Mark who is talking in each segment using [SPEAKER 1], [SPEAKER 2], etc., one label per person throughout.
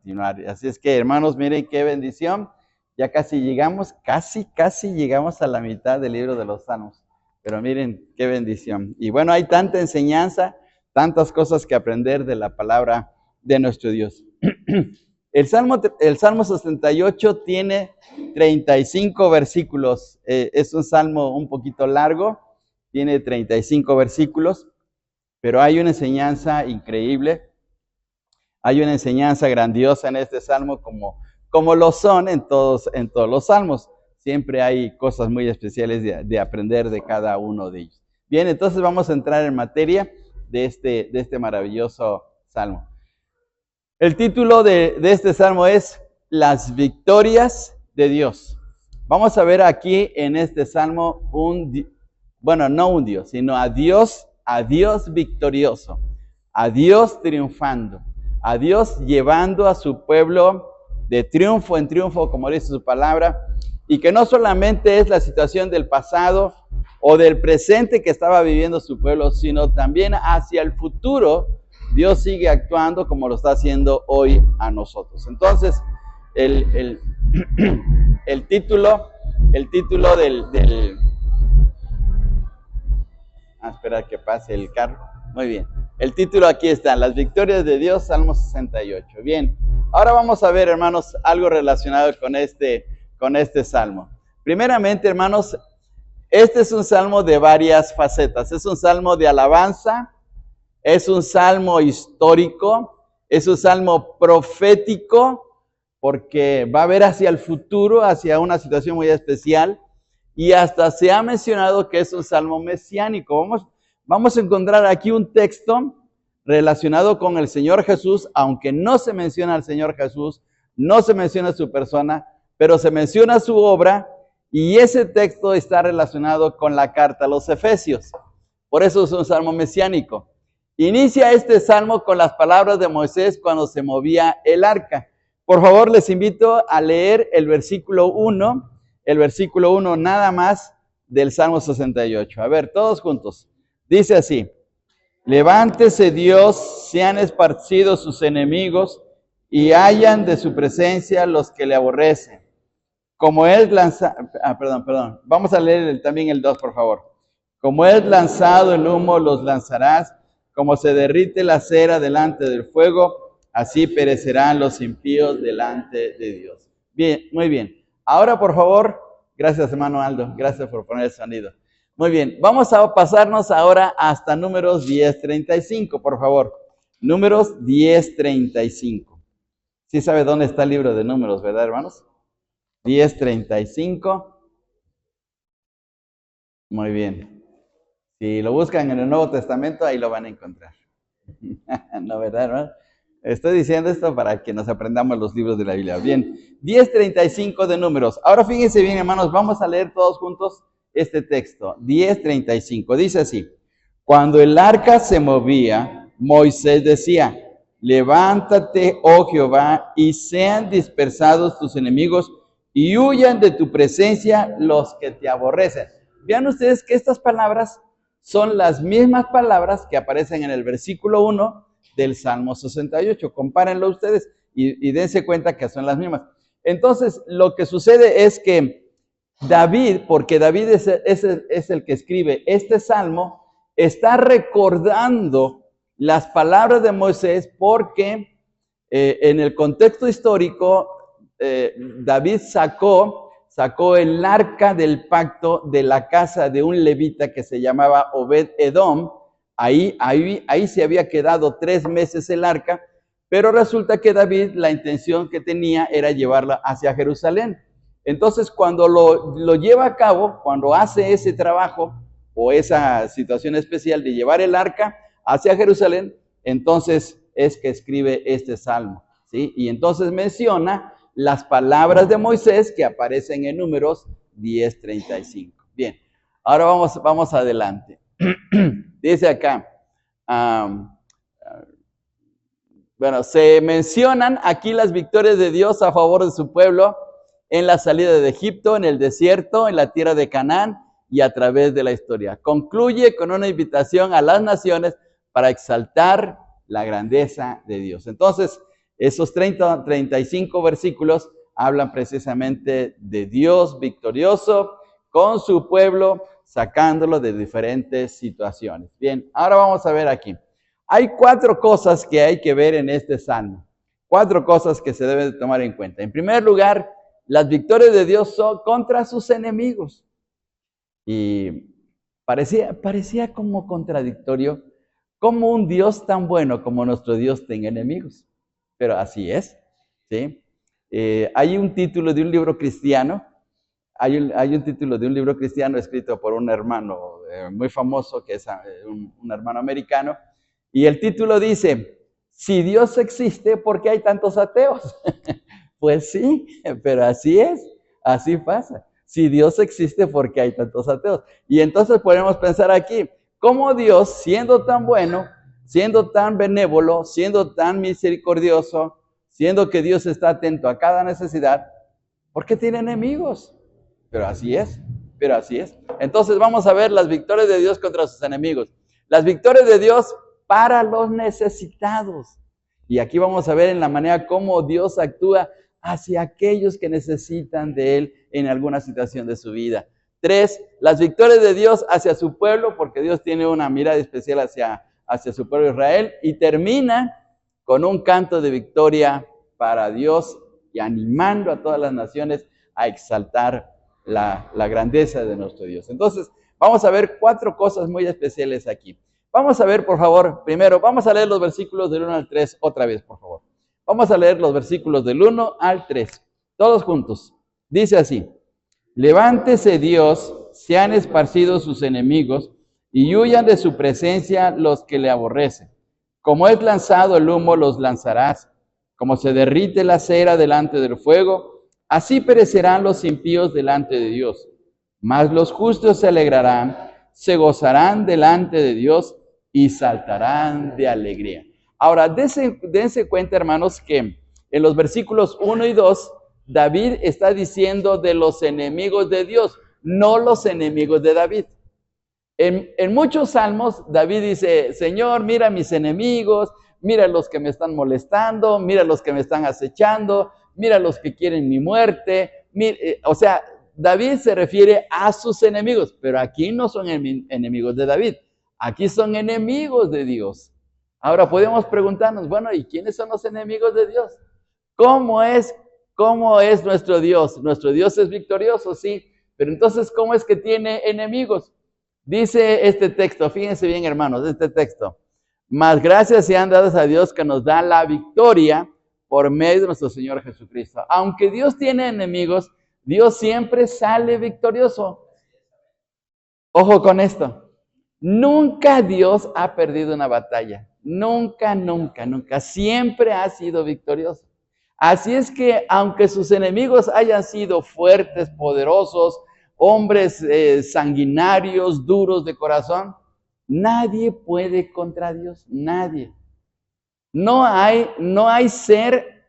[SPEAKER 1] continuar. Así es que, hermanos, miren qué bendición. Ya casi llegamos a la mitad del libro de los Salmos. Pero miren qué bendición. Y bueno, hay tanta enseñanza, tantas cosas que aprender de la palabra de nuestro Dios. El Salmo 68 tiene 35 versículos. Es un salmo un poquito largo, tiene 35 versículos, pero hay una enseñanza increíble. Hay una enseñanza grandiosa en este salmo, como lo son en todos los salmos. Siempre hay cosas muy especiales de aprender de cada uno de ellos. Bien, entonces vamos a entrar en materia de este maravilloso salmo. El título de este salmo es Las victorias de Dios. Vamos a ver aquí en este salmo no un Dios, sino a Dios victorioso, a Dios triunfando, a Dios llevando a su pueblo de triunfo en triunfo, como dice su palabra, y que no solamente es la situación del pasado o del presente que estaba viviendo su pueblo, sino también hacia el futuro. Dios sigue actuando como lo está haciendo hoy a nosotros. Entonces, el título del espera que pase el carro. Muy bien. El título aquí está, Las victorias de Dios, Salmo 68. Bien, ahora vamos a ver, hermanos, algo relacionado con este salmo. Primeramente, hermanos, este es un salmo de varias facetas. Es un salmo de alabanza, es un salmo histórico, es un salmo profético, porque va a ver hacia el futuro, hacia una situación muy especial, y hasta se ha mencionado que es un salmo mesiánico. Vamos a encontrar aquí un texto relacionado con el Señor Jesús, aunque no se menciona al Señor Jesús, no se menciona su persona, pero se menciona su obra, y ese texto está relacionado con la carta a los Efesios. Por eso es un salmo mesiánico. Inicia este salmo con las palabras de Moisés cuando se movía el arca. Por favor, les invito a leer el versículo 1 nada más del Salmo 68. A ver, todos juntos. Dice así: Levántese Dios, sean esparcidos sus enemigos, y hayan de su presencia los que le aborrecen. Como es lanzado, vamos a leer también el 2, por favor. Como es lanzado el humo, los lanzarás, como se derrite la cera delante del fuego, así perecerán los impíos delante de Dios. Bien, muy bien. Ahora, por favor, gracias, hermano Aldo, gracias por poner el sonido. Muy bien, vamos a pasarnos ahora hasta Números 10:35, por favor. Números 10:35. ¿Sí sabe dónde está el libro de Números, verdad, hermanos? 10:35. Muy bien. Si lo buscan en el Nuevo Testamento, ahí lo van a encontrar. ¿No, verdad, hermano? Estoy diciendo esto para que nos aprendamos los libros de la Biblia. Bien, 10:35 de Números. Ahora fíjense bien, hermanos, vamos a leer todos juntos este texto. 10:35, dice así: Cuando el arca se movía, Moisés decía: Levántate, oh Jehová, y sean dispersados tus enemigos, y huyan de tu presencia los que te aborrecen. Vean ustedes que estas palabras son las mismas palabras que aparecen en el versículo 1 del Salmo 68. Compárenlo ustedes y dense cuenta que son las mismas. Entonces, lo que sucede es que David, porque David es el que escribe este salmo, está recordando las palabras de Moisés porque en el contexto histórico, David sacó el arca del pacto de la casa de un levita que se llamaba Obed-Edom. Ahí se había quedado 3 meses el arca, pero resulta que David, la intención que tenía era llevarla hacia Jerusalén. Entonces, cuando lo lleva a cabo, cuando hace ese trabajo o esa situación especial de llevar el arca hacia Jerusalén, entonces es que escribe este salmo, ¿sí? Y entonces menciona las palabras de Moisés que aparecen en Números 10:35. Bien, ahora vamos adelante. Dice acá, se mencionan aquí las victorias de Dios a favor de su pueblo en la salida de Egipto, en el desierto, en la tierra de Canaán y a través de la historia. Concluye con una invitación a las naciones para exaltar la grandeza de Dios. Entonces, Esos 35 versículos hablan precisamente de Dios victorioso con su pueblo, sacándolo de diferentes situaciones. Bien, ahora vamos a ver aquí. Hay 4 cosas que hay que ver en este salmo. 4 cosas que se deben de tomar en cuenta. En primer lugar, las victorias de Dios son contra sus enemigos. Y parecía como contradictorio cómo un Dios tan bueno como nuestro Dios tenga enemigos. Pero así es, ¿sí? Hay un título de un libro cristiano, hay un título de un libro cristiano escrito por un hermano muy famoso, que es un hermano americano, y el título dice, si Dios existe, ¿por qué hay tantos ateos? Pues sí, pero así es, así pasa. Si Dios existe, ¿por qué hay tantos ateos? Y entonces podemos pensar aquí, ¿cómo Dios, siendo tan bueno, siendo tan benévolo, siendo tan misericordioso, siendo que Dios está atento a cada necesidad, ¿por qué tiene enemigos? Pero así es, pero así es. Entonces vamos a ver las victorias de Dios contra sus enemigos. Las victorias de Dios para los necesitados. Y aquí vamos a ver en la manera cómo Dios actúa hacia aquellos que necesitan de Él en alguna situación de su vida. 3, las victorias de Dios hacia su pueblo, porque Dios tiene una mirada especial hacia su pueblo Israel. Y termina con un canto de victoria para Dios y animando a todas las naciones a exaltar la grandeza de nuestro Dios. Entonces, vamos a ver 4 cosas muy especiales aquí. Vamos a ver, por favor, primero, vamos a leer los versículos del 1 al 3 otra vez, por favor. Vamos a leer los versículos del 1 al 3, todos juntos. Dice así, levántese Dios, sean esparcidos sus enemigos, y huyan de su presencia los que le aborrecen. Como es lanzado el humo, los lanzarás. Como se derrite la cera delante del fuego, así perecerán los impíos delante de Dios. Mas los justos se alegrarán, se gozarán delante de Dios y saltarán de alegría. Ahora, dense cuenta, hermanos, que en los versículos 1 y 2, David está diciendo de los enemigos de Dios, no los enemigos de David. En muchos salmos, David dice, Señor, mira mis enemigos, mira los que me están molestando, mira los que me están acechando, mira los que quieren mi muerte. O sea, David se refiere a sus enemigos, pero aquí no son enemigos de David, aquí son enemigos de Dios. Ahora podemos preguntarnos, bueno, ¿y quiénes son los enemigos de Dios? ¿Cómo es nuestro Dios? Nuestro Dios es victorioso, sí, pero entonces, ¿cómo es que tiene enemigos? Dice este texto, fíjense bien, hermanos, este texto. Mas gracias sean dadas a Dios que nos da la victoria por medio de nuestro Señor Jesucristo. Aunque Dios tiene enemigos, Dios siempre sale victorioso. Ojo con esto. Nunca Dios ha perdido una batalla. Nunca, nunca, nunca. Siempre ha sido victorioso. Así es que, aunque sus enemigos hayan sido fuertes, poderosos, hombres sanguinarios, duros de corazón, nadie puede contra Dios, nadie. No hay ser,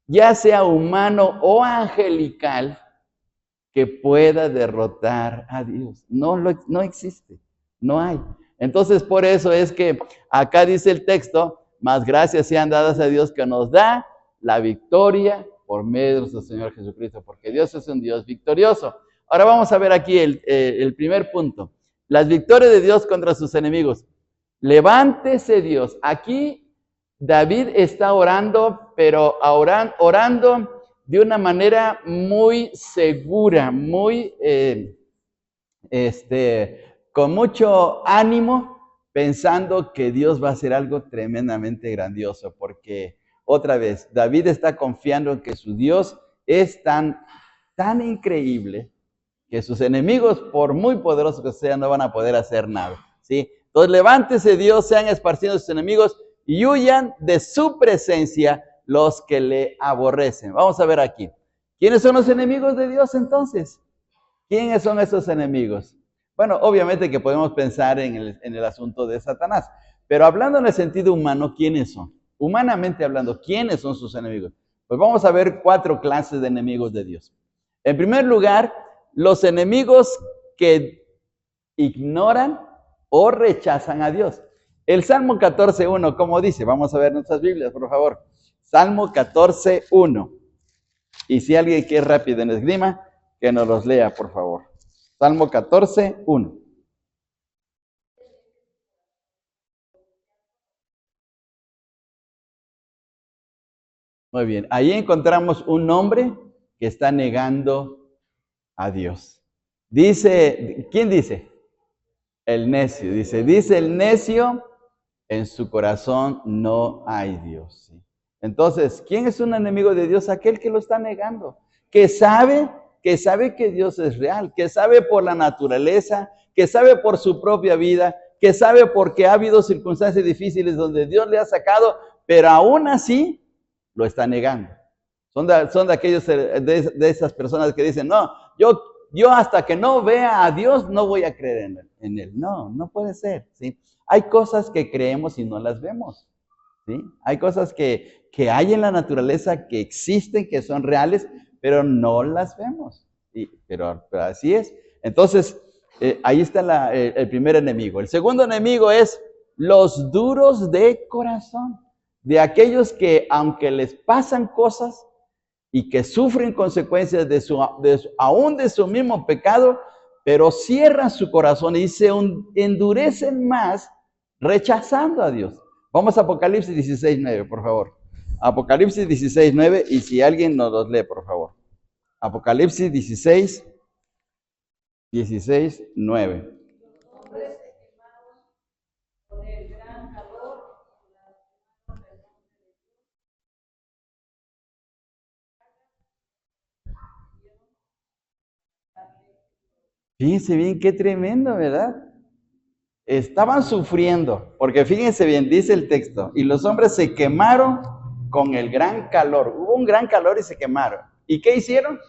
[SPEAKER 1] ya sea humano o angelical, que pueda derrotar a Dios. No existe, no hay. Entonces, por eso es que acá dice el texto, más gracias sean dadas a Dios que nos da la victoria por medio de nuestro Señor Jesucristo, porque Dios es un Dios victorioso. Ahora vamos a ver aquí el primer punto. Las victorias de Dios contra sus enemigos. Levántese Dios. Aquí David está orando, pero orando de una manera muy segura, muy, con mucho ánimo, pensando que Dios va a hacer algo tremendamente grandioso, porque otra vez, David está confiando en que su Dios es tan increíble que sus enemigos, por muy poderosos que sean, no van a poder hacer nada, ¿sí? Entonces, levántese Dios, sean esparcidos sus enemigos y huyan de su presencia los que le aborrecen. Vamos a ver aquí. ¿Quiénes son los enemigos de Dios entonces? ¿Quiénes son esos enemigos? Bueno, obviamente que podemos pensar en el asunto de Satanás, pero hablando en el sentido humano, ¿quiénes son? Humanamente hablando, ¿quiénes son sus enemigos? Pues vamos a ver 4 clases de enemigos de Dios. En primer lugar, los enemigos que ignoran o rechazan a Dios. El Salmo 14:1, ¿cómo dice? Vamos a ver nuestras Biblias, por favor. Salmo 14:1. Y si alguien que es rápido en esgrima, que nos los lea, por favor. Salmo 14:1. Muy bien, ahí encontramos un hombre que está negando a Dios. Dice, ¿quién dice? El necio. Dice el necio, en su corazón no hay Dios. Entonces, ¿quién es un enemigo de Dios? Aquel que lo está negando, que sabe que Dios es real, que sabe por la naturaleza, que sabe por su propia vida, que sabe porque ha habido circunstancias difíciles donde Dios le ha sacado, pero aún así lo está negando. Son de aquellos, de esas personas que dicen, no, yo hasta que no vea a Dios no voy a creer en Él. No puede ser, ¿sí? Hay cosas que creemos y no las vemos, ¿sí? Hay cosas que hay en la naturaleza que existen, que son reales, pero no las vemos, ¿sí? Pero así es. Entonces, ahí está el primer enemigo. El segundo enemigo es los duros de corazón, de aquellos que aunque les pasan cosas y que sufren consecuencias aún de su mismo pecado, pero cierran su corazón y se endurecen más rechazando a Dios. Vamos a Apocalipsis 16:9, por favor. Apocalipsis 16:9, y si alguien nos los lee, por favor. Apocalipsis 16:9. Fíjense bien, qué tremendo, ¿verdad? Estaban sufriendo, porque fíjense bien, dice el texto, y los hombres se quemaron con el gran calor. Hubo un gran calor y se quemaron. ¿Y qué hicieron?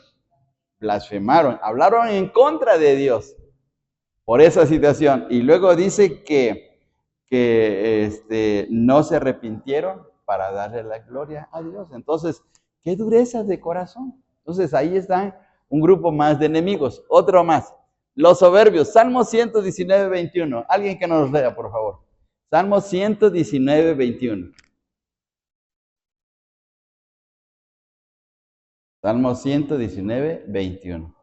[SPEAKER 1] Blasfemaron, hablaron en contra de Dios por esa situación. Y luego dice que no se arrepintieron para darle la gloria a Dios. Entonces, qué dureza de corazón. Entonces, ahí están un grupo más de enemigos. Otro más. Los soberbios. Salmo 119:21. Alguien que nos lea, por favor. Salmo 119:21. Salmo 119:21.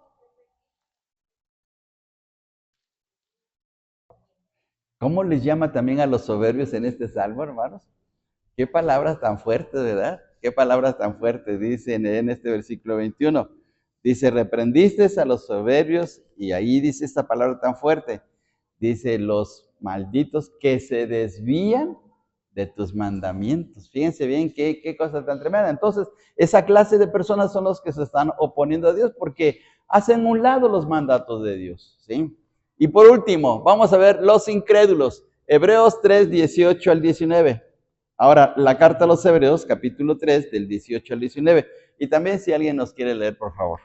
[SPEAKER 1] ¿Cómo les llama también a los soberbios en este salmo, hermanos? Qué palabras tan fuertes, ¿verdad? Qué palabras tan fuertes, dice en este versículo 21. Dice, reprendiste a los soberbios, y ahí dice esta palabra tan fuerte. Dice, los malditos que se desvían de tus mandamientos. Fíjense bien qué cosa tan tremenda. Entonces, esa clase de personas son los que se están oponiendo a Dios porque hacen un lado los mandatos de Dios, ¿sí? Y por último, vamos a ver los incrédulos. Hebreos 3:18-19. Ahora, la carta a los Hebreos, capítulo 3, del 18 al 19. Y también si alguien nos quiere leer, por favor.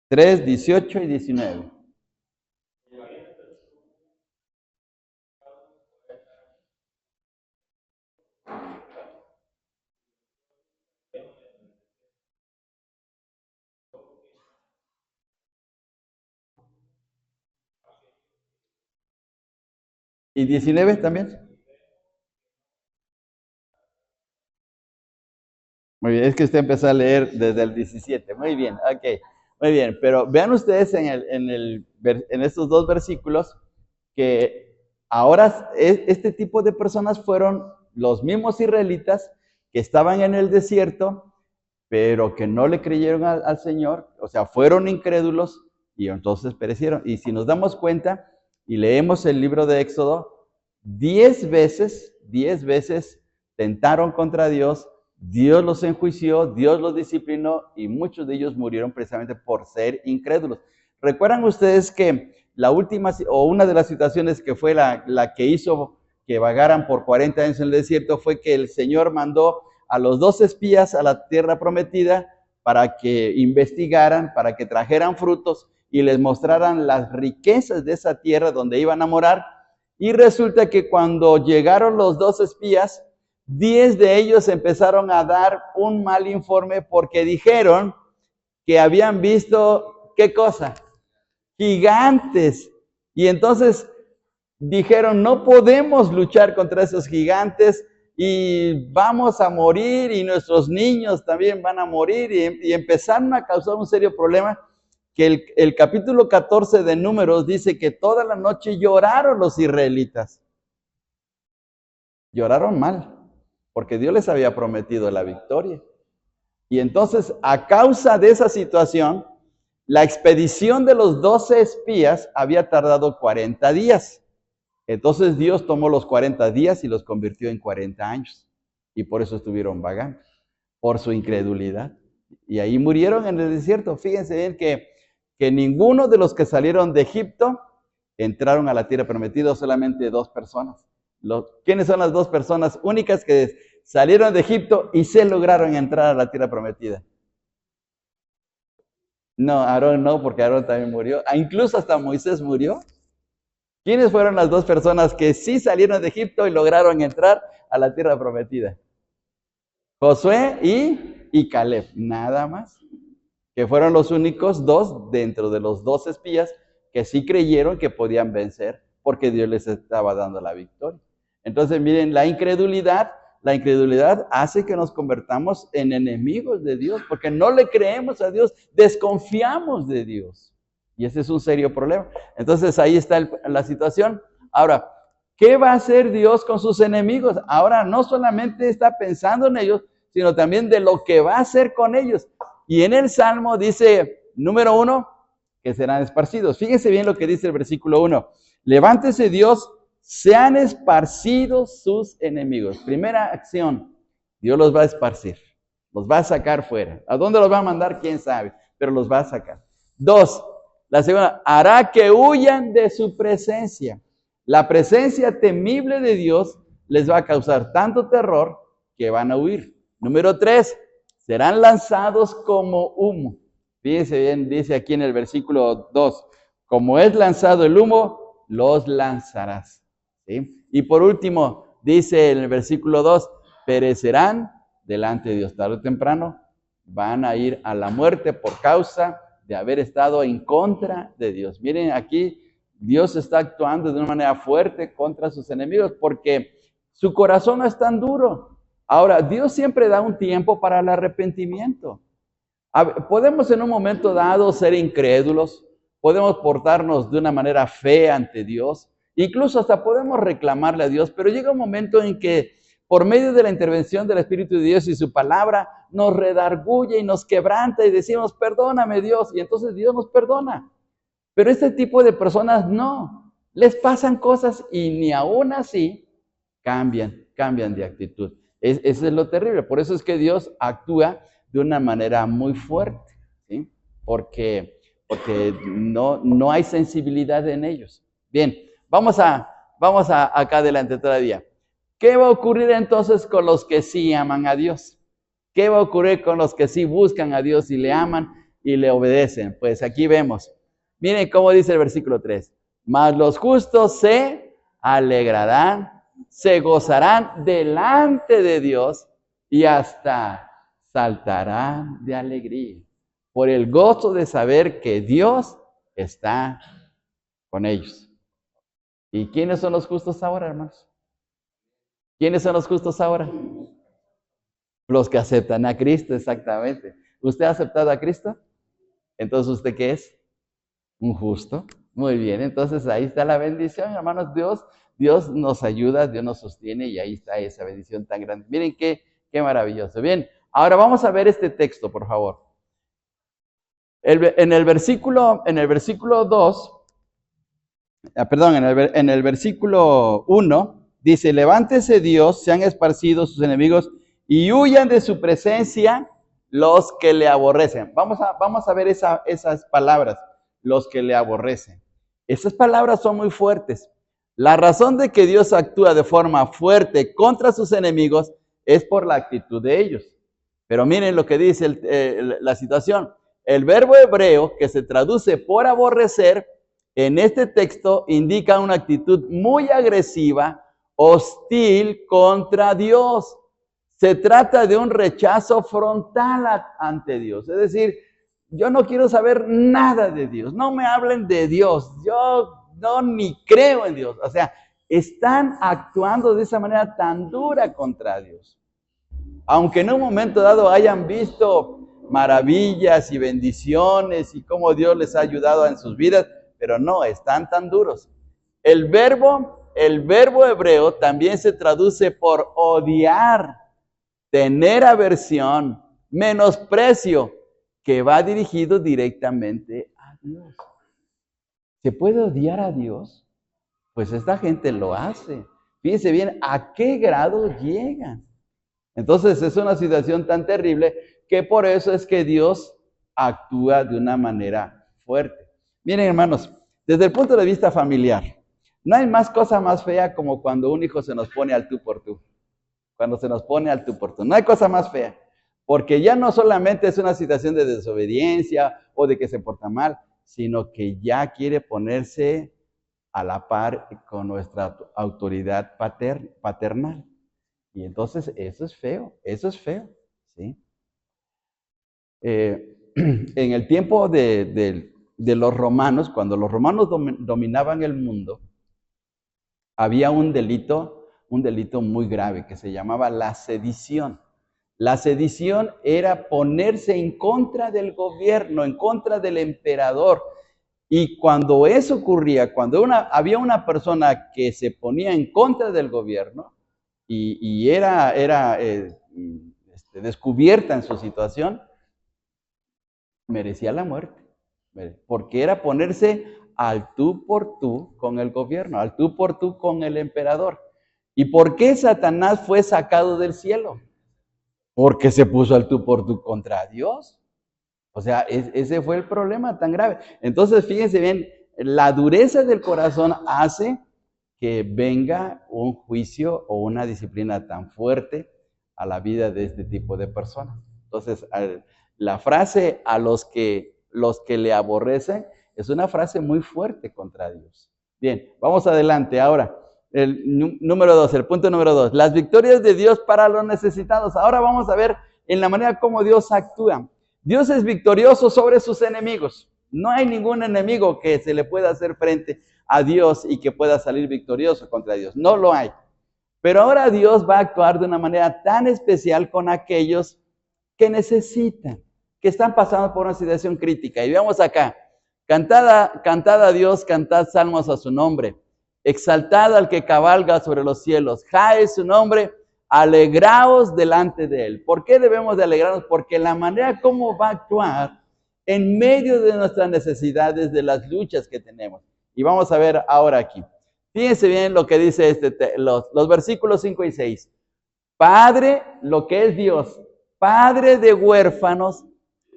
[SPEAKER 1] 3, 18 y 19. ¿Y 19 también? Muy bien, es que usted empezó a leer desde el 17. Muy bien, ok. Muy bien, pero vean ustedes en estos dos versículos que ahora este tipo de personas fueron los mismos israelitas que estaban en el desierto, pero que no le creyeron al Señor, o sea, fueron incrédulos y entonces perecieron. Y si nos damos cuenta y leemos el libro de Éxodo, 10 veces tentaron contra Dios, Dios los enjuició, Dios los disciplinó y muchos de ellos murieron precisamente por ser incrédulos. ¿Recuerdan ustedes que la última o una de las situaciones que fue la que hizo que vagaran por 40 años en el desierto fue que el Señor mandó a los 2 espías a la tierra prometida para que investigaran, para que trajeran frutos y les mostraran las riquezas de esa tierra donde iban a morar? Y resulta que cuando llegaron los 2 espías, 10 de ellos empezaron a dar un mal informe porque dijeron que habían visto, ¿qué cosa? Gigantes. Y entonces dijeron, no podemos luchar contra esos gigantes y vamos a morir y nuestros niños también van a morir y empezaron a causar un serio problema que el capítulo 14 de Números dice que toda la noche lloraron los israelitas. Lloraron mal, porque Dios les había prometido la victoria. Y entonces, a causa de esa situación, la expedición de los 12 espías había tardado 40 días. Entonces Dios tomó los 40 días y los convirtió en 40 años. Y por eso estuvieron vagando, por su incredulidad. Y ahí murieron en el desierto. Fíjense bien que ninguno de los que salieron de Egipto entraron a la tierra prometida, solamente 2 personas. ¿Quiénes son las 2 personas únicas que salieron de Egipto y se lograron entrar a la tierra prometida? No, Aarón no, porque Aarón también murió. Incluso hasta Moisés murió. ¿Quiénes fueron las 2 personas que sí salieron de Egipto y lograron entrar a la tierra prometida? Josué y Caleb, nada más. Que fueron los únicos 2 dentro de los 2 espías que sí creyeron que podían vencer porque Dios les estaba dando la victoria. Entonces, miren, la incredulidad hace que nos convertamos en enemigos de Dios, porque no le creemos a Dios, desconfiamos de Dios. Y ese es un serio problema. Entonces, ahí está la situación. Ahora, ¿qué va a hacer Dios con sus enemigos? Ahora, no solamente está pensando en ellos, sino también de lo que va a hacer con ellos. Y en el Salmo dice, número 1, que serán esparcidos. Fíjense bien lo que dice el versículo 1. Levántese Dios, sean esparcidos sus enemigos. Primera acción, Dios los va a esparcir, los va a sacar fuera. ¿A dónde los va a mandar? Quién sabe, pero los va a sacar. 2, la segunda, hará que huyan de su presencia. La presencia temible de Dios les va a causar tanto terror que van a huir. Número 3, serán lanzados como humo. Fíjense bien, dice aquí en el versículo 2, como es lanzado el humo, los lanzarás. ¿Sí? Y por último, dice en el versículo 2, perecerán delante de Dios. Tarde o temprano van a ir a la muerte por causa de haber estado en contra de Dios. Miren, aquí Dios está actuando de una manera fuerte contra sus enemigos porque su corazón no es tan duro. Ahora, Dios siempre da un tiempo para el arrepentimiento. Podemos en un momento dado ser incrédulos, podemos portarnos de una manera fea ante Dios, incluso hasta podemos reclamarle a Dios, pero llega un momento en que por medio de la intervención del Espíritu de Dios y su palabra, nos redarguye y nos quebranta y decimos, perdóname Dios, y entonces Dios nos perdona. Pero este tipo de personas no, les pasan cosas y ni aún así cambian de actitud. Eso es lo terrible, por eso es que Dios actúa de una manera muy fuerte, ¿sí? Porque no hay sensibilidad en ellos. Bien, vamos acá adelante todavía. ¿Qué va a ocurrir entonces con los que sí aman a Dios? ¿Qué va a ocurrir con los que sí buscan a Dios y le aman y le obedecen? Pues aquí vemos. Miren cómo dice el versículo 3. Mas los justos se alegrarán, se gozarán delante de Dios y hasta saltarán de alegría por el gozo de saber que Dios está con ellos. ¿Y quiénes son los justos ahora, hermanos? ¿Quiénes son los justos ahora? Los que aceptan a Cristo, exactamente. ¿Usted ha aceptado a Cristo? Entonces, ¿usted qué es? Un justo. Muy bien, entonces ahí está la bendición, hermanos. Dios nos ayuda, Dios nos sostiene y ahí está esa bendición tan grande. Miren qué maravilloso. Bien, ahora vamos a ver este texto, por favor. En el versículo 2, en el versículo 1, dice, levántese Dios, sean esparcidos sus enemigos y huyan de su presencia los que le aborrecen. Vamos a ver esas palabras, los que le aborrecen. Esas palabras son muy fuertes. La razón de que Dios actúa de forma fuerte contra sus enemigos es por la actitud de ellos. Pero miren lo que dice la situación. El verbo hebreo que se traduce por aborrecer en este texto indica una actitud muy agresiva, hostil contra Dios. Se trata de un rechazo frontal ante Dios. Es decir, yo no quiero saber nada de Dios. No me hablen de Dios. Yo no ni creo en Dios. O sea, están actuando de esa manera tan dura contra Dios. Aunque en un momento dado hayan visto maravillas y bendiciones y cómo Dios les ha ayudado en sus vidas, pero no, están tan duros. El verbo hebreo también se traduce por odiar, tener aversión, menosprecio, que va dirigido directamente a Dios. ¿Se puede odiar a Dios? Pues esta gente lo hace. Fíjense bien a qué grado llegan. Entonces es una situación tan terrible que por eso es que Dios actúa de una manera fuerte. Miren, hermanos, desde el punto de vista familiar, no hay más cosa más fea como cuando un hijo se nos pone al tú por tú. Cuando se nos pone al tú por tú. No hay cosa más fea. Porque ya no solamente es una situación de desobediencia o de que se porta mal, sino que ya quiere ponerse a la par con nuestra autoridad paternal. Y entonces eso es feo, ¿sí? En el tiempo de los romanos, cuando los romanos dominaban el mundo, había un delito muy grave que se llamaba la sedición. La sedición era ponerse en contra del gobierno, en contra del emperador. Y cuando eso ocurría, cuando había una persona que se ponía en contra del gobierno y era descubierta en su situación, merecía la muerte, porque era ponerse al tú por tú con el gobierno, al tú por tú con el emperador. ¿Y por qué Satanás fue sacado del cielo? Porque se puso al tú por tú contra Dios. O sea, ese fue el problema tan grave. Entonces, fíjense bien, la dureza del corazón hace que venga un juicio o una disciplina tan fuerte a la vida de este tipo de personas. Entonces, la frase a los que le aborrecen es una frase muy fuerte contra Dios. Bien, vamos adelante ahora. El punto número 2, las victorias de Dios para los necesitados. Ahora vamos a ver en la manera como Dios actúa. Dios es victorioso sobre sus enemigos. No hay ningún enemigo que se le pueda hacer frente a Dios y que pueda salir victorioso contra Dios. No lo hay. Pero ahora Dios va a actuar de una manera tan especial con aquellos que necesitan, que están pasando por una situación crítica. Y veamos acá, cantad a Dios, cantad salmos a su nombre. Exaltad al que cabalga sobre los cielos. Ja es su nombre, alegraos delante de él. ¿Por qué debemos de alegrarnos? Porque la manera como va a actuar en medio de nuestras necesidades, de las luchas que tenemos. Y vamos a ver ahora aquí. Fíjense bien lo que dice los versículos 5 y 6. Padre, lo que es Dios, Padre de huérfanos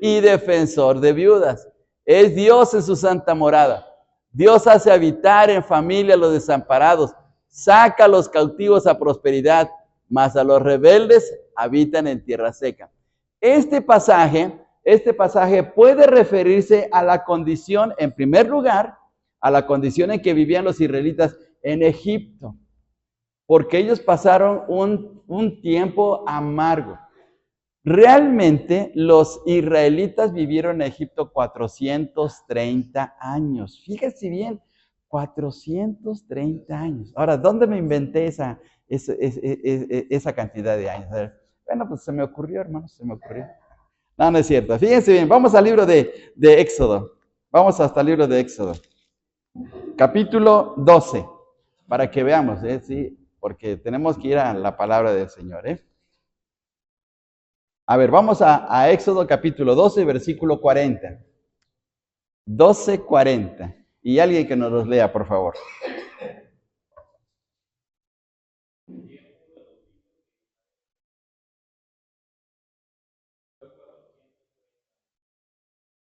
[SPEAKER 1] y defensor de viudas. Es Dios en su santa morada. Dios hace habitar en familia a los desamparados, saca a los cautivos a prosperidad, mas a los rebeldes habitan en tierra seca. Este pasaje puede referirse a la condición, en primer lugar, a la condición en que vivían los israelitas en Egipto, porque ellos pasaron un tiempo amargo. Realmente los israelitas vivieron en Egipto 430 años. Fíjense bien, 430 años. Ahora, ¿dónde me inventé esa cantidad de años? Bueno, pues se me ocurrió, hermanos, se me ocurrió. No, no es cierto. Fíjense bien, vamos al libro de Éxodo. Vamos hasta el libro de Éxodo. Capítulo 12, para que veamos, sí, porque tenemos que ir a la palabra del Señor, A ver, vamos a Éxodo capítulo 12, versículo 40. 12:40. Y alguien que nos los lea, por favor.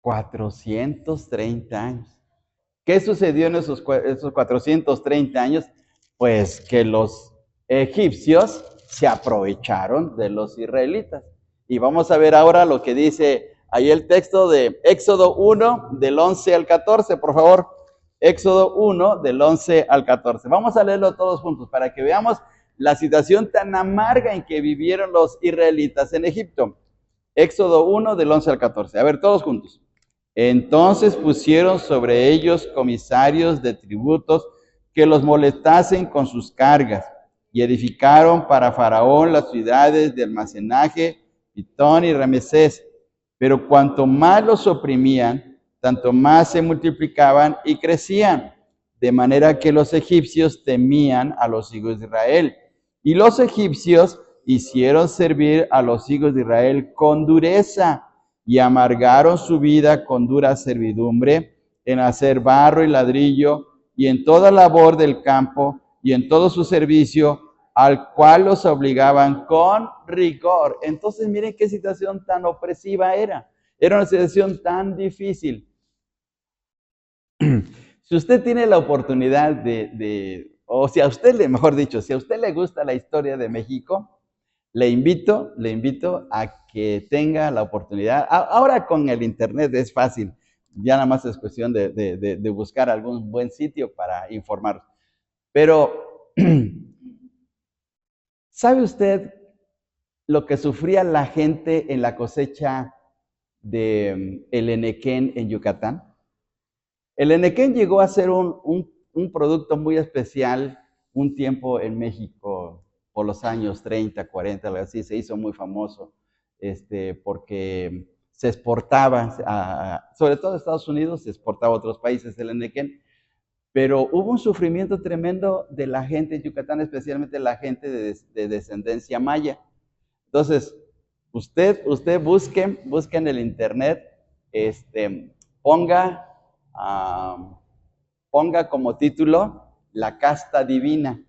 [SPEAKER 1] $430 años. ¿Qué sucedió en esos 430 años? Pues que los egipcios se aprovecharon de los israelitas. Y vamos a ver ahora lo que dice ahí el texto de Éxodo 1, del 11 al 14, por favor. Éxodo 1, del 11 al 14. Vamos a leerlo todos juntos para que veamos la situación tan amarga en que vivieron los israelitas en Egipto. Éxodo 1, del 11 al 14. A ver, todos juntos. Entonces pusieron sobre ellos comisarios de tributos que los molestasen con sus cargas, y edificaron para Faraón las ciudades de almacenaje, Pitón y Ramesés. Pero cuanto más los oprimían, tanto más se multiplicaban y crecían, de manera que los egipcios temían a los hijos de Israel. Y los egipcios hicieron servir a los hijos de Israel con dureza y amargaron su vida con dura servidumbre en hacer barro y ladrillo y en toda labor del campo y en todo su servicio, al cual los obligaban con rigor. Entonces miren qué situación tan opresiva era. Era una situación tan difícil. Si usted tiene la oportunidad o si a usted, mejor dicho, si a usted le gusta la historia de México, le invito a que tenga la oportunidad. Ahora con el internet es fácil, ya nada más es cuestión de buscar algún buen sitio para informar. Pero, ¿sabe usted lo que sufría la gente en la cosecha del Enequén en Yucatán? El Enequén llegó a ser un producto muy especial un tiempo en México, por los años 30, 40, algo así, se hizo muy famoso, porque se exportaba, sobre todo a Estados Unidos, se exportaba a otros países el Enequén, pero hubo un sufrimiento tremendo de la gente en Yucatán, especialmente la gente de descendencia maya. Entonces, usted busque en el internet, ponga como título La Casta Divina.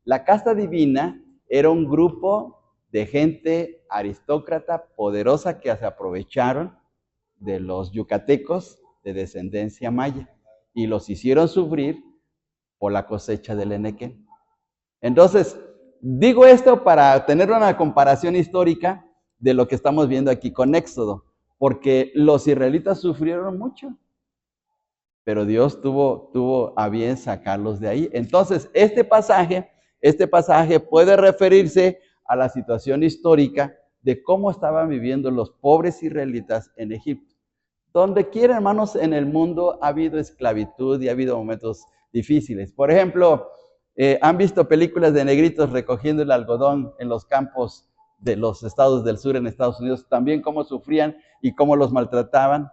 [SPEAKER 1] La Casta Divina era un grupo de gente aristócrata poderosa que se aprovecharon de los yucatecos de descendencia maya y los hicieron sufrir por la cosecha del Enequén. Entonces, digo esto para tener una comparación histórica de lo que estamos viendo aquí con Éxodo, porque los israelitas sufrieron mucho, pero Dios tuvo a bien sacarlos de ahí. Entonces, este pasaje puede referirse a la situación histórica de cómo estaban viviendo los pobres israelitas en Egipto. Donde quiera, hermanos, en el mundo ha habido esclavitud y ha habido momentos difíciles. Por ejemplo, ¿han visto películas de negritos recogiendo el algodón en los campos de los estados del sur en Estados Unidos? También cómo sufrían y cómo los maltrataban.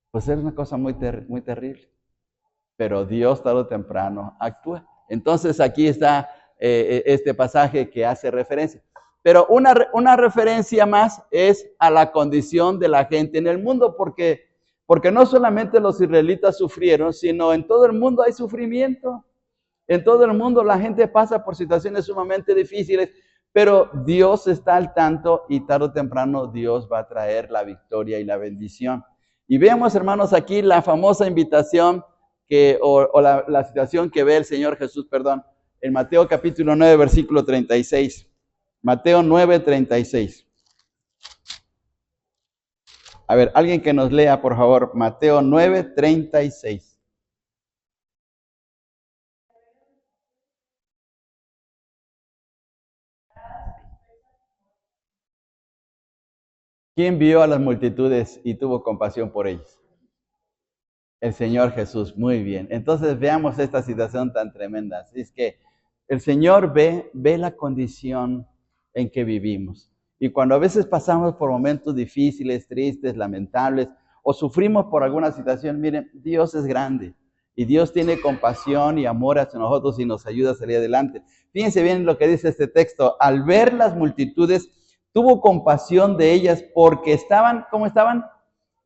[SPEAKER 1] Pues era una cosa muy terrible. Pero Dios tarde o temprano actúa. Entonces aquí está este pasaje que hace referencia. Pero una referencia más es a la condición de la gente en el mundo, porque no solamente los israelitas sufrieron, sino en todo el mundo hay sufrimiento. En todo el mundo la gente pasa por situaciones sumamente difíciles, pero Dios está al tanto y tarde o temprano Dios va a traer la victoria y la bendición. Y veamos, hermanos, aquí la famosa invitación la situación que ve el Señor Jesús, en Mateo capítulo 9, versículo 36. Mateo 9, 36. A ver, alguien que nos lea, por favor, Mateo 9, 36. ¿Quién vio a las multitudes y tuvo compasión por ellos? El Señor Jesús, muy bien. Entonces veamos esta situación tan tremenda. Es que el Señor ve la condición en que vivimos. Y cuando a veces pasamos por momentos difíciles, tristes, lamentables, o sufrimos por alguna situación, miren, Dios es grande. Y Dios tiene compasión y amor hacia nosotros y nos ayuda a salir adelante. Fíjense bien lo que dice este texto. Al ver las multitudes, tuvo compasión de ellas porque estaban, ¿cómo estaban?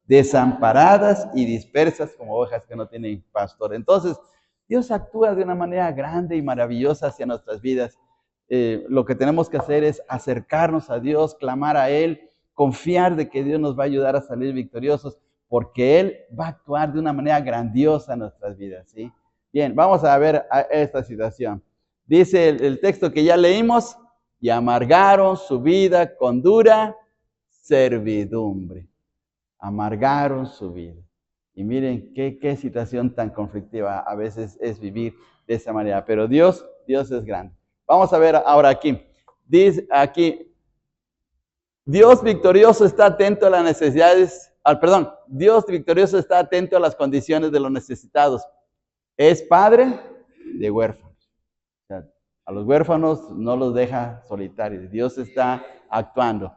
[SPEAKER 1] Desamparadas y dispersas como ovejas que no tienen pastor. Entonces, Dios actúa de una manera grande y maravillosa hacia nuestras vidas. Lo que tenemos que hacer es acercarnos a Dios, clamar a Él, confiar de que Dios nos va a ayudar a salir victoriosos, porque Él va a actuar de una manera grandiosa en nuestras vidas, ¿sí? Bien, vamos a ver esta situación. Dice el texto que ya leímos, y amargaron su vida con dura servidumbre. Amargaron su vida. Y miren qué situación tan conflictiva a veces es vivir de esa manera. Pero Dios es grande. Vamos a ver ahora aquí. Dice aquí, Dios victorioso está atento a las necesidades, Dios victorioso está atento a las condiciones de los necesitados. Es Padre de huérfanos. O sea, a los huérfanos no los deja solitarios. Dios está actuando.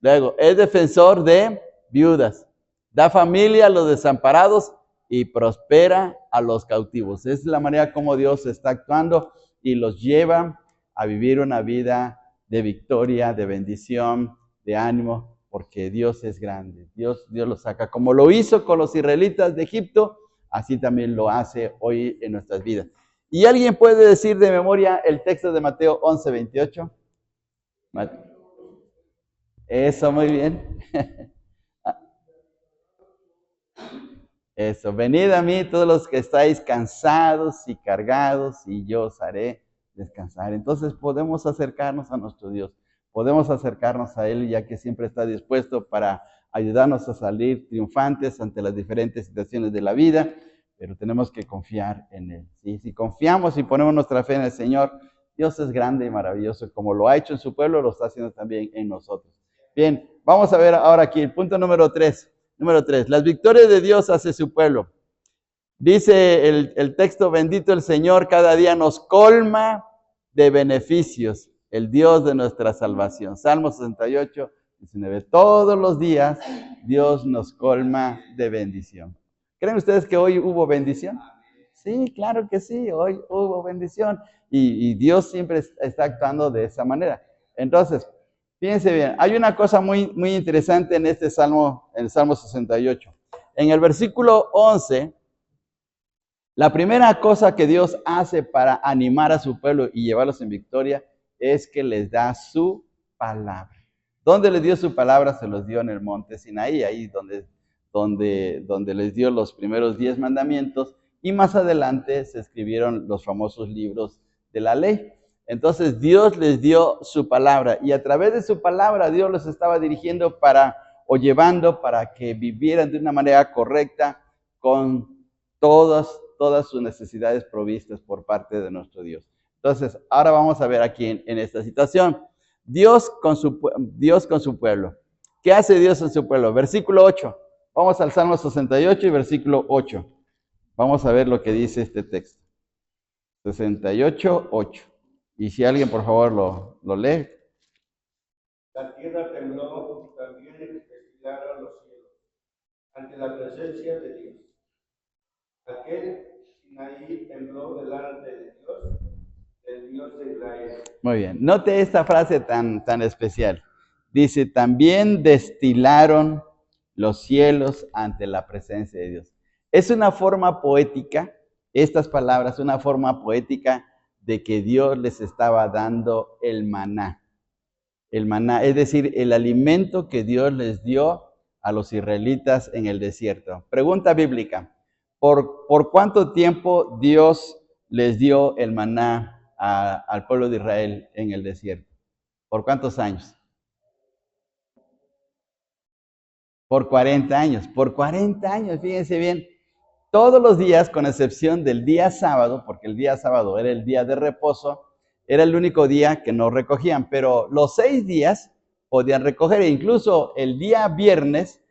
[SPEAKER 1] Luego, es defensor de viudas. Da familia a los desamparados y prospera a los cautivos. Es la manera como Dios está actuando y los lleva a vivir una vida de victoria, de bendición, de ánimo, porque Dios es grande. Dios los saca. Como lo hizo con los israelitas de Egipto, así también lo hace hoy en nuestras vidas. ¿Y alguien puede decir de memoria el texto de Mateo 11:28? Eso, muy bien. Eso, venid a mí todos los que estáis cansados y cargados y yo os haré descansar. Entonces podemos acercarnos a nuestro Dios, podemos acercarnos a Él ya que siempre está dispuesto para ayudarnos a salir triunfantes ante las diferentes situaciones de la vida, pero tenemos que confiar en Él. ¿Sí? Si confiamos y ponemos nuestra fe en el Señor, Dios es grande y maravilloso, como lo ha hecho en su pueblo, lo está haciendo también en nosotros. Bien, vamos a ver ahora aquí el punto número 3. Número 3, las victorias de Dios hacia su pueblo. Dice el texto, bendito el Señor, cada día nos colma de beneficios, el Dios de nuestra salvación. Salmo 68, 19, todos los días Dios nos colma de bendición. ¿Creen ustedes que hoy hubo bendición? Sí, claro que sí, hoy hubo bendición. Y Dios siempre está actuando de esa manera. Entonces, fíjense bien, hay una cosa muy, muy interesante en este salmo, en el Salmo 68. En el versículo 11, la primera cosa que Dios hace para animar a su pueblo y llevarlos en victoria es que les da su palabra. ¿Dónde les dio su palabra? Se los dio en el monte Sinaí, ahí donde les dio los primeros 10 mandamientos, y más adelante se escribieron los famosos libros de la ley. Entonces Dios les dio su palabra y a través de su palabra Dios los estaba dirigiendo o llevando para que vivieran de una manera correcta con todas sus necesidades provistas por parte de nuestro Dios. Entonces, ahora vamos a ver aquí en esta situación. Dios con su pueblo. ¿Qué hace Dios en su pueblo? Versículo 8. Vamos al Salmo 68 y versículo 8. Vamos a ver lo que dice este texto. 68, 8. Y si alguien, por favor, lo lee.
[SPEAKER 2] La tierra tembló, también temblaron los cielos, ante la presencia de Dios. Aquel Sinaí tembló delante de Dios, el Dios de Israel.
[SPEAKER 1] Muy bien. Note esta frase tan especial. Dice, también destilaron los cielos ante la presencia de Dios. Es una forma poética, estas palabras, una forma poética de que Dios les estaba dando el maná. El maná, es decir, el alimento que Dios les dio a los israelitas en el desierto. Pregunta bíblica, ¿por cuánto tiempo Dios les dio el maná al pueblo de Israel en el desierto? ¿Por cuántos años? Por 40 años. Por 40 años, fíjense bien. Todos los días, con excepción del día sábado, porque el día sábado era el día de reposo, era el único día que no recogían, pero los 6 días podían recoger, e incluso el día viernes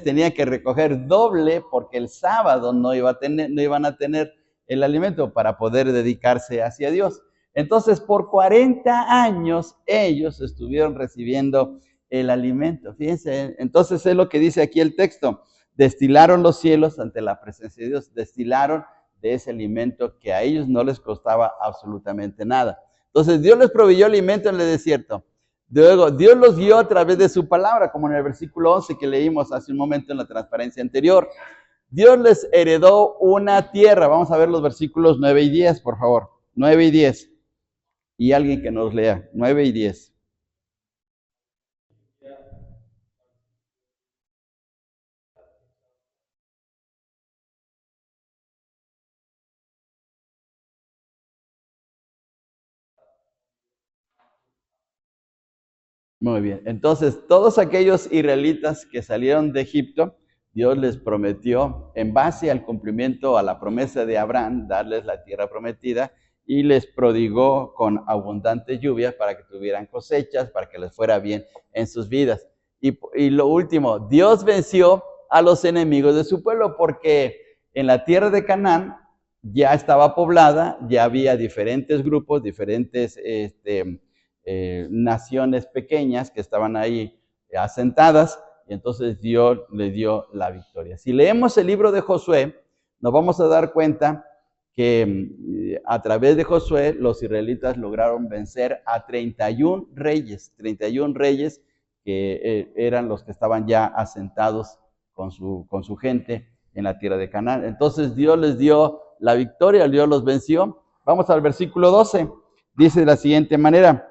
[SPEAKER 1] tenían que recoger doble porque el sábado no iban a tener el alimento para poder dedicarse hacia Dios. Entonces, por 40 años ellos estuvieron recibiendo el alimento. Fíjense, entonces es lo que dice aquí el texto. Destilaron los cielos ante la presencia de Dios, destilaron de ese alimento que a ellos no les costaba absolutamente nada. Entonces Dios les proveyó alimento en el desierto. Luego Dios los guió a través de su palabra, como en el versículo 11 que leímos hace un momento en la transparencia anterior. Dios les heredó una tierra. Vamos a ver los versículos 9 y 10, por favor. 9 y 10. Y alguien que nos lea. 9 y 10. Muy bien. Entonces, todos aquellos israelitas que salieron de Egipto, Dios les prometió, en base al cumplimiento a la promesa de Abraham, darles la tierra prometida, y les prodigó con abundante lluvia para que tuvieran cosechas, para que les fuera bien en sus vidas. Y lo último, Dios venció a los enemigos de su pueblo, porque en la tierra de Canaán ya estaba poblada, ya había diferentes grupos, diferentes naciones pequeñas que estaban ahí asentadas, y entonces Dios le dio la victoria. Si leemos el libro de Josué, nos vamos a dar cuenta que a través de Josué los israelitas lograron vencer a 31 reyes que eran los que estaban ya asentados con su gente en la tierra de Canaán. Entonces Dios les dio la victoria, Dios los venció. Vamos al versículo 12, dice de la siguiente manera: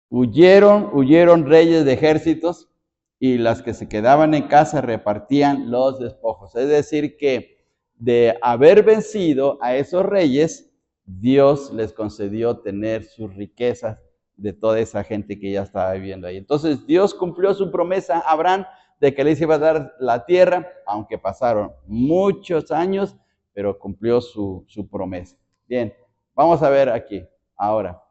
[SPEAKER 1] huyeron reyes de ejércitos, y las que se quedaban en casa repartían los despojos. Es decir, que de haber vencido a esos reyes, Dios les concedió tener sus riquezas de toda esa gente que ya estaba viviendo ahí. Entonces Dios cumplió su promesa a Abraham de que les iba a dar la tierra, aunque pasaron muchos años, pero cumplió su promesa. Bien, vamos a ver aquí, ahora,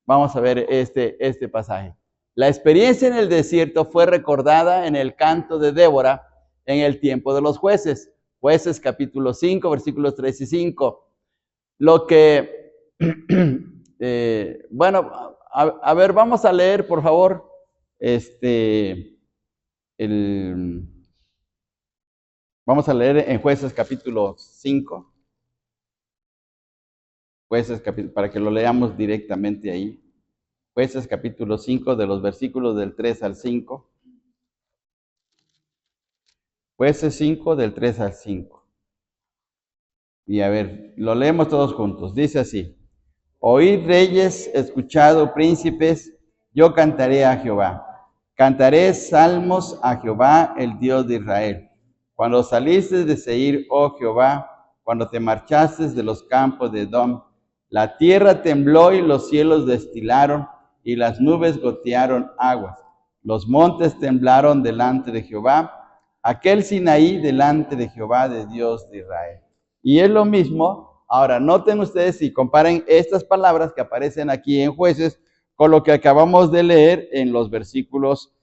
[SPEAKER 1] vamos a ver este pasaje. La experiencia en el desierto fue recordada en el canto de Débora en el tiempo de los jueces. Jueces capítulo 5, versículos 3 y 5. Lo que, bueno, a ver, vamos a leer, por favor, vamos a leer en Jueces capítulo 5. Jueces capítulo, para que lo leamos directamente ahí. Jueces capítulo 5, de los versículos del 3 al 5. Jueces 5, del 3 al 5. Y a ver, lo leemos todos juntos. Dice así: oíd reyes, escuchad príncipes, yo cantaré a Jehová. Cantaré salmos a Jehová, el Dios de Israel. Cuando saliste de Seir, oh Jehová, cuando te marchaste de los campos de Edom, la tierra tembló y los cielos destilaron, y las nubes gotearon aguas. Los montes temblaron delante de Jehová, aquel Sinaí delante de Jehová, de Dios de Israel. Y es lo mismo. Ahora, noten ustedes y comparen estas palabras que aparecen aquí en Jueces con lo que acabamos de leer en los versículos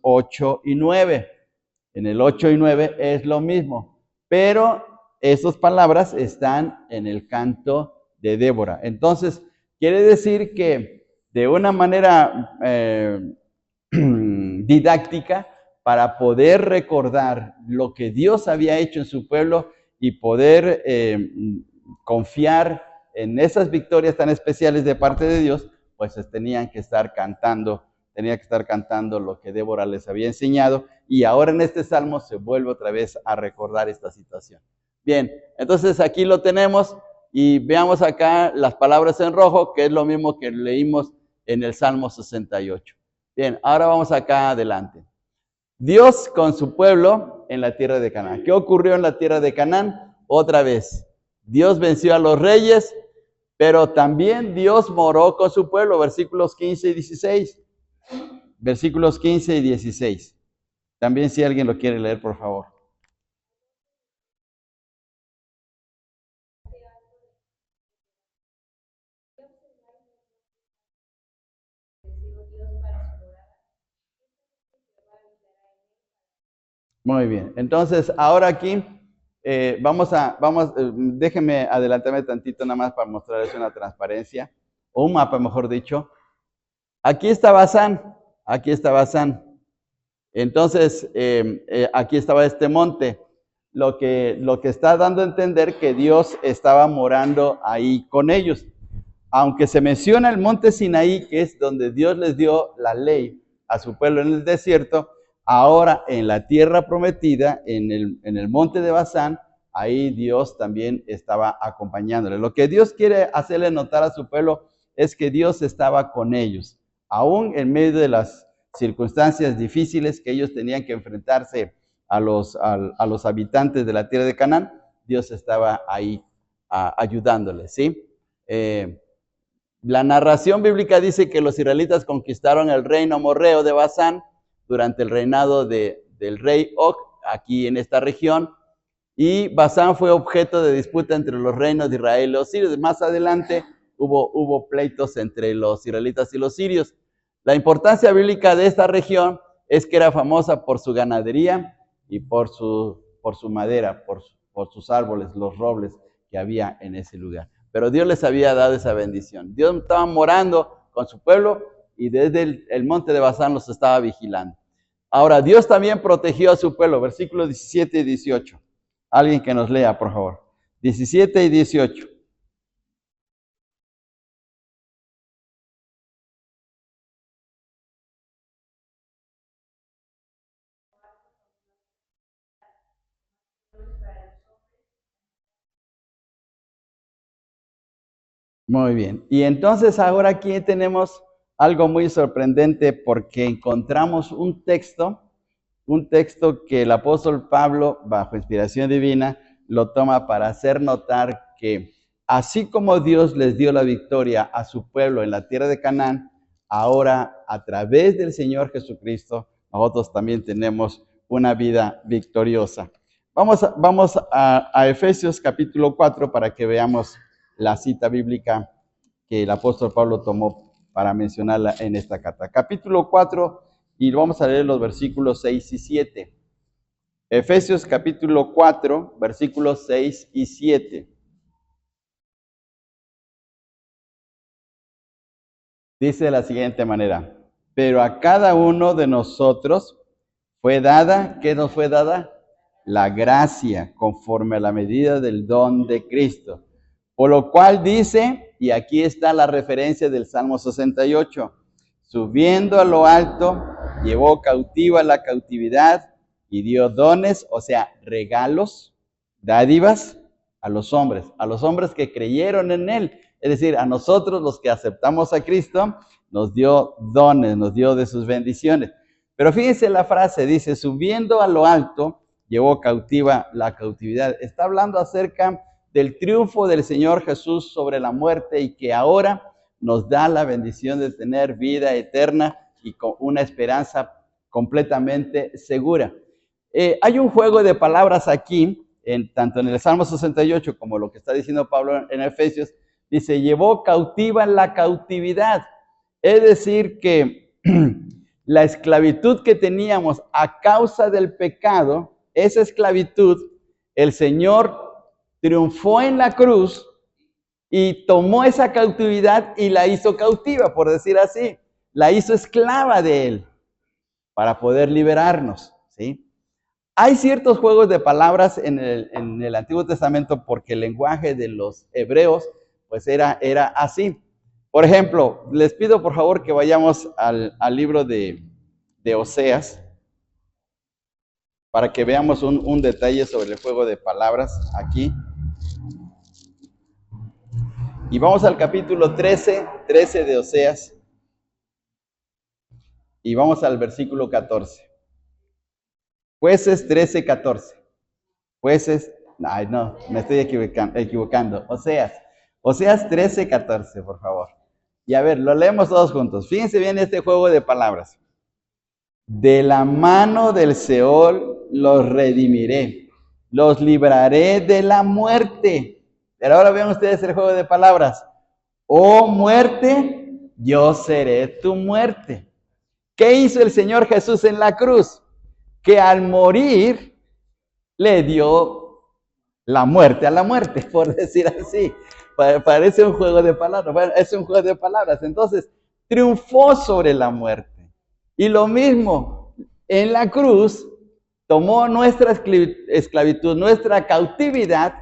[SPEAKER 1] 8 y 9. En el 8 y 9 es lo mismo, pero esas palabras están en el canto de Débora. Entonces, quiere decir que de una manera didáctica, para poder recordar lo que Dios había hecho en su pueblo y poder confiar en esas victorias tan especiales de parte de Dios, pues tenían que estar cantando lo que Débora les había enseñado, y ahora en este salmo se vuelve otra vez a recordar esta situación. Bien, entonces aquí lo tenemos, y veamos acá las palabras en rojo, que es lo mismo que leímos en el Salmo 68. Bien, ahora vamos acá adelante. Dios con su pueblo en la tierra de Canaán. ¿Qué ocurrió en la tierra de Canaán? Otra vez, Dios venció a los reyes, pero también Dios moró con su pueblo, versículos 15 y 16. Versículos 15 y 16. También si alguien lo quiere leer, por favor. Muy bien, entonces ahora aquí déjenme adelantarme tantito nada más para mostrarles una transparencia, o un mapa mejor dicho. Aquí está Basán. Entonces, aquí estaba este monte, lo que está dando a entender que Dios estaba morando ahí con ellos. Aunque se menciona el monte Sinaí, que es donde Dios les dio la ley a su pueblo en el desierto, ahora en la tierra prometida, en el monte de Basán, ahí Dios también estaba acompañándole. Lo que Dios quiere hacerle notar a su pueblo es que Dios estaba con ellos, aún en medio de las circunstancias difíciles que ellos tenían que enfrentarse a los habitantes de la tierra de Canaán. Dios estaba ahí ayudándoles, ¿sí? La narración bíblica dice que los israelitas conquistaron el reino amorreo de Basán durante el reinado del rey Og, aquí en esta región, y Basán fue objeto de disputa entre los reinos de Israel y los sirios. Más adelante hubo pleitos entre los israelitas y los sirios. La importancia bíblica de esta región es que era famosa por su ganadería y por su madera, por sus árboles, los robles que había en ese lugar. Pero Dios les había dado esa bendición. Dios estaba morando con su pueblo y desde el monte de Basán los estaba vigilando. Ahora, Dios también protegió a su pueblo, versículos 17 y 18. Alguien que nos lea, por favor. 17 y 18. Muy bien. Y entonces ahora aquí tenemos algo muy sorprendente porque encontramos un texto que el apóstol Pablo, bajo inspiración divina, lo toma para hacer notar que así como Dios les dio la victoria a su pueblo en la tierra de Canaán, ahora a través del Señor Jesucristo, nosotros también tenemos una vida victoriosa. Vamos a Efesios capítulo 4 para que veamos la cita bíblica que el apóstol Pablo tomó para mencionarla en esta carta. Capítulo 4, y vamos a leer los versículos 6 y 7. Efesios capítulo 4, versículos 6 y 7. Dice de la siguiente manera: pero a cada uno de nosotros fue dada, ¿qué nos fue dada? La gracia conforme a la medida del don de Cristo. Por lo cual dice, y aquí está la referencia del Salmo 68, subiendo a lo alto, llevó cautiva la cautividad y dio dones, o sea, regalos, dádivas a los hombres que creyeron en Él. Es decir, a nosotros los que aceptamos a Cristo, nos dio dones, nos dio de sus bendiciones. Pero fíjense la frase, dice, subiendo a lo alto, llevó cautiva la cautividad. Está hablando acerca del triunfo del Señor Jesús sobre la muerte y que ahora nos da la bendición de tener vida eterna y con una esperanza completamente segura. Hay un juego de palabras aquí, tanto en el Salmo 68 como lo que está diciendo Pablo en Efesios, dice, llevó cautiva la cautividad. Es decir, que la esclavitud que teníamos a causa del pecado, esa esclavitud, el Señor triunfó en la cruz y tomó esa cautividad y la hizo cautiva, por decir así. La hizo esclava de Él para poder liberarnos, ¿sí? Hay ciertos juegos de palabras en el Antiguo Testamento porque el lenguaje de los hebreos pues era así. Por ejemplo, les pido por favor que vayamos al libro de Oseas para que veamos un detalle sobre el juego de palabras aquí. Y vamos al capítulo 13 de Oseas. Y vamos al versículo 14. Jueces 13, 14. Jueces, ay no, me estoy equivocando. Oseas 13, 14, por favor. Y a ver, lo leemos todos juntos. Fíjense bien este juego de palabras. De la mano del Seol los redimiré, los libraré de la muerte. Pero ahora vean ustedes el juego de palabras. Oh muerte, yo seré tu muerte. ¿Qué hizo el Señor Jesús en la cruz? Que al morir le dio la muerte a la muerte, por decir así. Parece un juego de palabras. Bueno, es un juego de palabras. Entonces, triunfó sobre la muerte. Y lo mismo, en la cruz, tomó nuestra esclavitud, nuestra cautividad,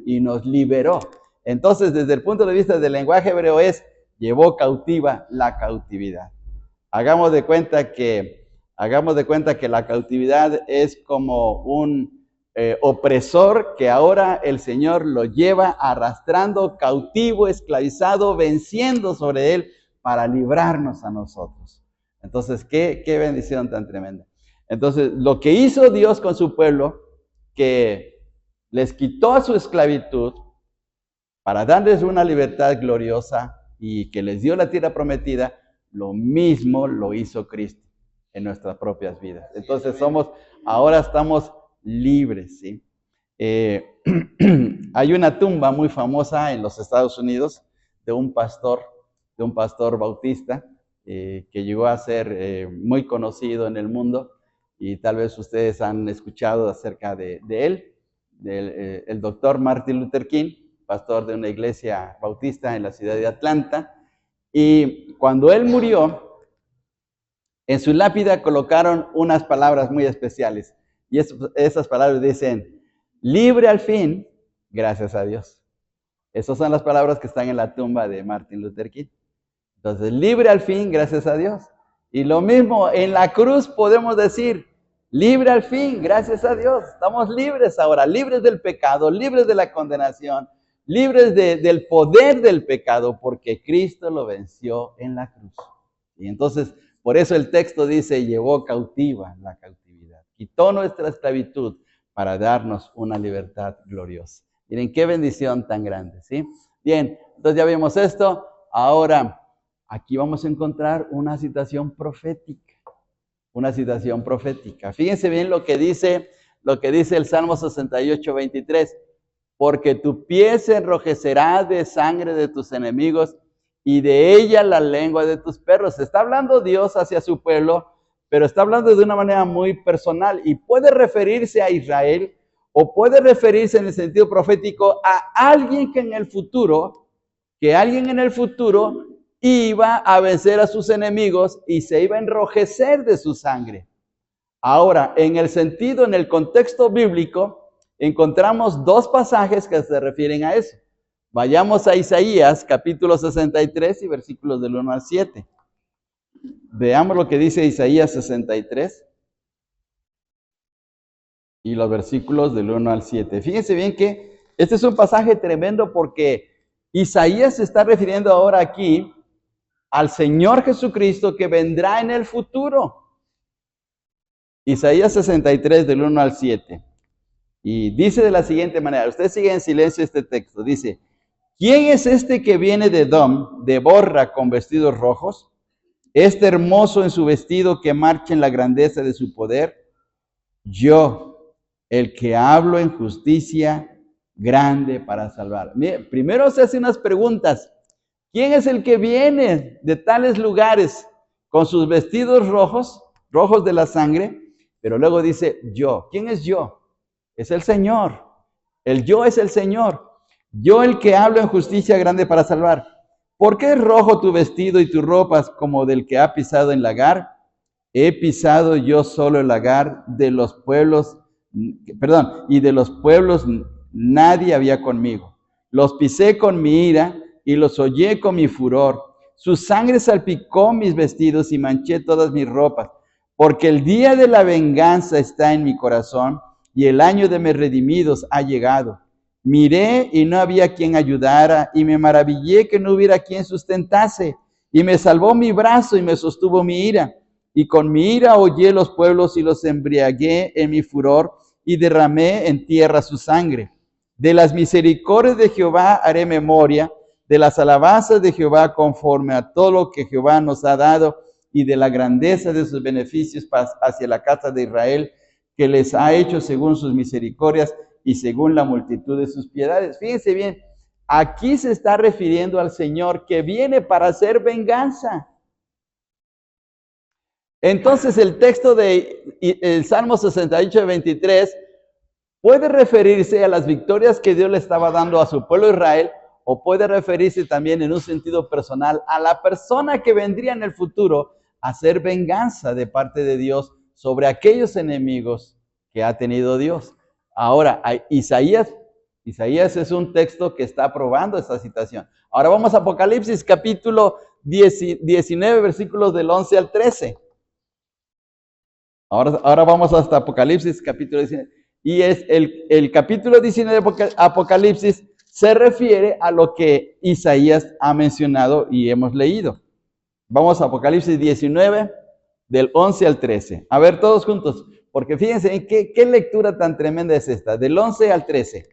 [SPEAKER 1] y nos liberó. Entonces, desde el punto de vista del lenguaje hebreo es, llevó cautiva la cautividad. Hagamos de cuenta que la cautividad es como un opresor que ahora el Señor lo lleva arrastrando, cautivo, esclavizado, venciendo sobre él para librarnos a nosotros. Entonces, qué bendición tan tremenda. Entonces, lo que hizo Dios con su pueblo, que les quitó su esclavitud para darles una libertad gloriosa y que les dio la tierra prometida, lo mismo lo hizo Cristo en nuestras propias vidas. Entonces ahora estamos libres, ¿sí? Hay una tumba muy famosa en los Estados Unidos de un pastor bautista que llegó a ser muy conocido en el mundo y tal vez ustedes han escuchado acerca de él. el doctor Martin Luther King, pastor de una iglesia bautista en la ciudad de Atlanta. Y cuando él murió, en su lápida colocaron unas palabras muy especiales. Y esas palabras dicen, libre al fin, gracias a Dios. Esas son las palabras que están en la tumba de Martin Luther King. Entonces, libre al fin, gracias a Dios. Y lo mismo, en la cruz podemos decir, libre al fin, gracias a Dios. Estamos libres ahora, libres del pecado, libres de la condenación, libres del poder del pecado, porque Cristo lo venció en la cruz. Y entonces, por eso el texto dice, llevó cautiva la cautividad. Quitó nuestra esclavitud para darnos una libertad gloriosa. Miren, qué bendición tan grande, ¿sí? Bien, entonces ya vimos esto. Ahora, aquí vamos a encontrar una citación profética. Una citación profética. Fíjense bien lo que dice el Salmo 68, 23. Porque tu pie se enrojecerá de sangre de tus enemigos y de ella la lengua de tus perros. Está hablando Dios hacia su pueblo, pero está hablando de una manera muy personal y puede referirse a Israel o puede referirse en el sentido profético a alguien que alguien en el futuro iba a vencer a sus enemigos y se iba a enrojecer de su sangre. Ahora, en el contexto bíblico, encontramos dos pasajes que se refieren a eso. Vayamos a Isaías, capítulo 63 y versículos del 1 al 7. Veamos lo que dice Isaías 63 y los versículos del 1 al 7. Fíjense bien que este es un pasaje tremendo porque Isaías se está refiriendo ahora aquí al Señor Jesucristo que vendrá en el futuro. Isaías 63 del 1 al 7. Y dice de la siguiente manera, usted sigue en silencio este texto, dice, ¿quién es este que viene de Edom, de Borra, con vestidos rojos? Este hermoso en su vestido que marcha en la grandeza de su poder. Yo, el que hablo en justicia grande para salvar. Mire, primero se hace unas preguntas. ¿Quién es el que viene de tales lugares con sus vestidos rojos de la sangre? Pero luego dice, yo. ¿Quién es yo? Es el Señor. El yo es el Señor. Yo el que hablo en justicia grande para salvar. ¿Por qué es rojo tu vestido y tus ropas como del que ha pisado en lagar? He pisado yo solo el lagar de los pueblos, y de los pueblos nadie había conmigo. Los pisé con mi ira y los hollé con mi furor. Su sangre salpicó mis vestidos y manché todas mis ropas. Porque el día de la venganza está en mi corazón y el año de mis redimidos ha llegado. Miré y no había quien ayudara, y me maravillé que no hubiera quien sustentase. Y me salvó mi brazo y me sostuvo mi ira. Y con mi ira hollé los pueblos y los embriagué en mi furor, y derramé en tierra su sangre. De las misericordias de Jehová haré memoria, de las alabanzas de Jehová conforme a todo lo que Jehová nos ha dado, y de la grandeza de sus beneficios hacia la casa de Israel, que les ha hecho según sus misericordias y según la multitud de sus piedades. Fíjense bien, aquí se está refiriendo al Señor que viene para hacer venganza. Entonces el texto del Salmo 68, 23 puede referirse a las victorias que Dios le estaba dando a su pueblo Israel, o puede referirse también en un sentido personal a la persona que vendría en el futuro a hacer venganza de parte de Dios sobre aquellos enemigos que ha tenido Dios. Ahora, Isaías es un texto que está aprobando esta citación. Ahora vamos a Apocalipsis capítulo 19, versículos del 11 al 13. Ahora vamos hasta Apocalipsis capítulo 19. Y es el capítulo 19 de Apocalipsis se refiere a lo que Isaías ha mencionado y hemos leído. Vamos a Apocalipsis 19, del 11 al 13. A ver, todos juntos, porque fíjense, ¿qué lectura tan tremenda es esta? Del 11 al 13.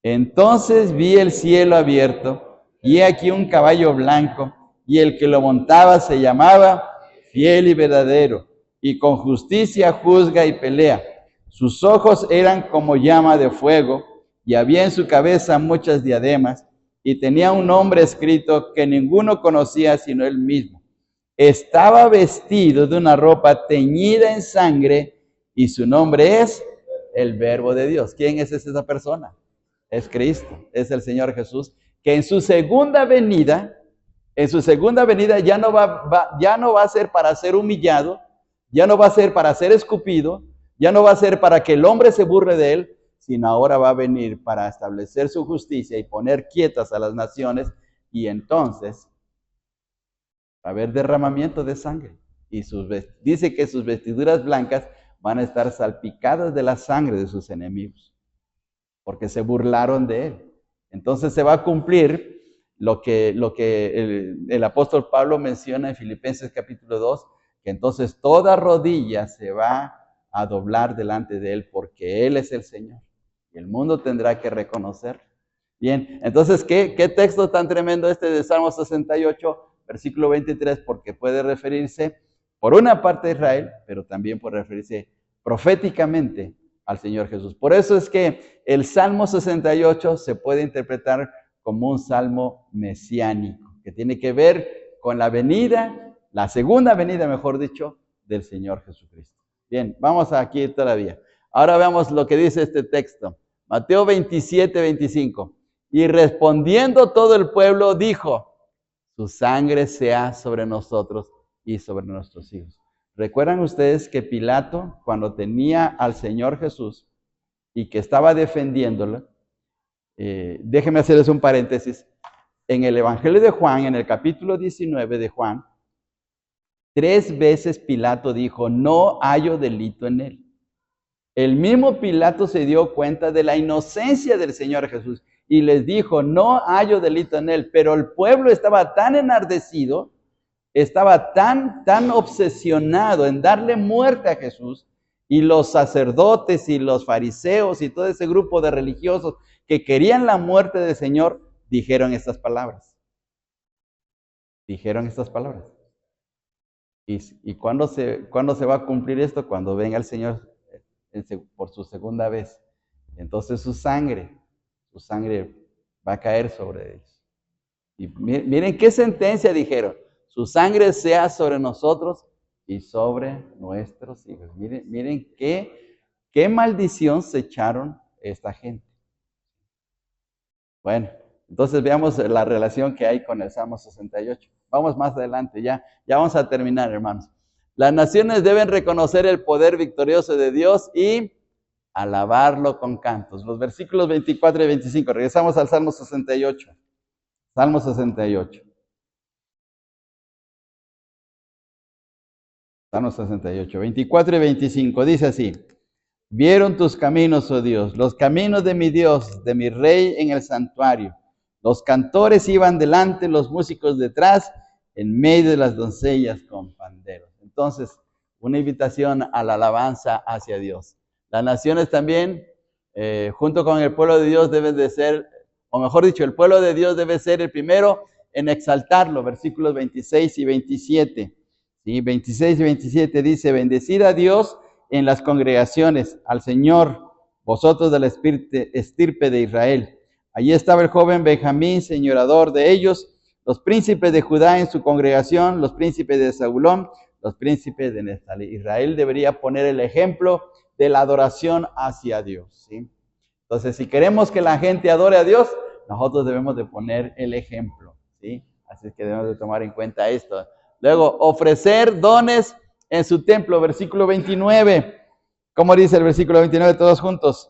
[SPEAKER 1] Entonces vi el cielo abierto, y he aquí un caballo blanco, y el que lo montaba se llamaba Fiel y Verdadero, y con justicia juzga y pelea. Sus ojos eran como llama de fuego, y había en su cabeza muchas diademas, y tenía un nombre escrito que ninguno conocía sino él mismo. Estaba vestido de una ropa teñida en sangre, y su nombre es el Verbo de Dios. ¿Quién es esa persona? Es Cristo, es el Señor Jesús, que en su segunda venida ya no va a ser para ser humillado, ya no va a ser para ser escupido, ya no va a ser para que el hombre se burle de él, sino ahora va a venir para establecer su justicia y poner quietas a las naciones, y entonces va a haber derramamiento de sangre. Y dice que sus vestiduras blancas van a estar salpicadas de la sangre de sus enemigos, porque se burlaron de él. Entonces se va a cumplir lo que el apóstol Pablo menciona en Filipenses capítulo 2, que entonces toda rodilla se va a doblar delante de él, porque él es el Señor. Y el mundo tendrá que reconocer. Bien, entonces, ¿qué texto tan tremendo este de Salmo 68, versículo 23? Porque puede referirse por una parte a Israel, pero también puede referirse proféticamente al Señor Jesús. Por eso es que el Salmo 68 se puede interpretar como un salmo mesiánico, que tiene que ver con la venida, la segunda venida, mejor dicho, del Señor Jesucristo. Bien, vamos aquí todavía. Ahora veamos lo que dice este texto. Mateo 27, 25. Y respondiendo todo el pueblo dijo, su sangre sea sobre nosotros y sobre nuestros hijos. ¿Recuerdan ustedes que Pilato, cuando tenía al Señor Jesús y que estaba defendiéndolo, déjenme hacerles un paréntesis, en el Evangelio de Juan, en el capítulo 19 de Juan, 3 veces Pilato dijo, no hallo delito en él. El mismo Pilato se dio cuenta de la inocencia del Señor Jesús y les dijo, no hallo delito en él, pero el pueblo estaba tan enardecido, estaba tan obsesionado en darle muerte a Jesús, y los sacerdotes y los fariseos y todo ese grupo de religiosos que querían la muerte del Señor, dijeron estas palabras. Dijeron estas palabras. ¿Y cuándo se va a cumplir esto? Cuando venga el Señor por su segunda vez. Entonces su sangre va a caer sobre ellos. Y miren qué sentencia dijeron. Su sangre sea sobre nosotros y sobre nuestros hijos. Miren qué maldición se echaron esta gente. Bueno, entonces veamos la relación que hay con el Salmo 68. Vamos más adelante, ya vamos a terminar, hermanos. Las naciones deben reconocer el poder victorioso de Dios y alabarlo con cantos. Los versículos 24 y 25. Regresamos al Salmo 68. Salmo 68. Salmo 68, 24 y 25. Dice así. Vieron tus caminos, oh Dios, los caminos de mi Dios, de mi Rey en el santuario. Los cantores iban delante, los músicos detrás, en medio de las doncellas con panderos. Entonces, una invitación a la alabanza hacia Dios. Las naciones también, junto con el pueblo de Dios, deben de ser, o mejor dicho, el pueblo de Dios debe ser el primero en exaltarlo. Versículos 26 y 27. ¿Sí? 26 y 27 dice, bendecid a Dios en las congregaciones, al Señor, vosotros de la estirpe de Israel. Allí estaba el joven Benjamín, señorador de ellos, los príncipes de Judá en su congregación, los príncipes de Zabulón, los príncipes de Neftalí. Israel debería poner el ejemplo de la adoración hacia Dios, ¿sí? Entonces, si queremos que la gente adore a Dios, nosotros debemos de poner el ejemplo, ¿sí? Así que debemos de tomar en cuenta esto. Luego, ofrecer dones en su templo, versículo 29. ¿Cómo dice el versículo 29 todos juntos?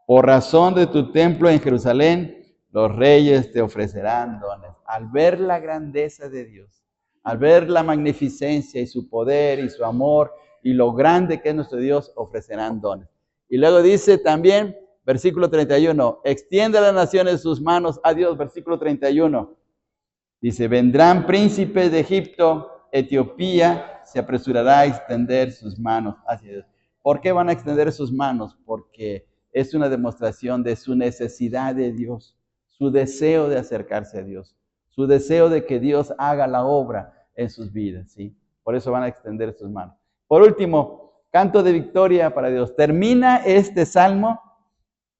[SPEAKER 1] Por razón de tu templo en Jerusalén, los reyes te ofrecerán dones. Al ver la grandeza de Dios, al ver la magnificencia y su poder y su amor y lo grande que es nuestro Dios, ofrecerán dones. Y luego dice también, versículo 31, extiende a las naciones sus manos a Dios, versículo 31. Dice, vendrán príncipes de Egipto, Etiopía se apresurará a extender sus manos hacia Dios. ¿Por qué van a extender sus manos? Porque es una demostración de su necesidad de Dios, su deseo de acercarse a Dios, su deseo de que Dios haga la obra en sus vidas, ¿sí? Por eso van a extender sus manos. Por último, canto de victoria para Dios. Termina este salmo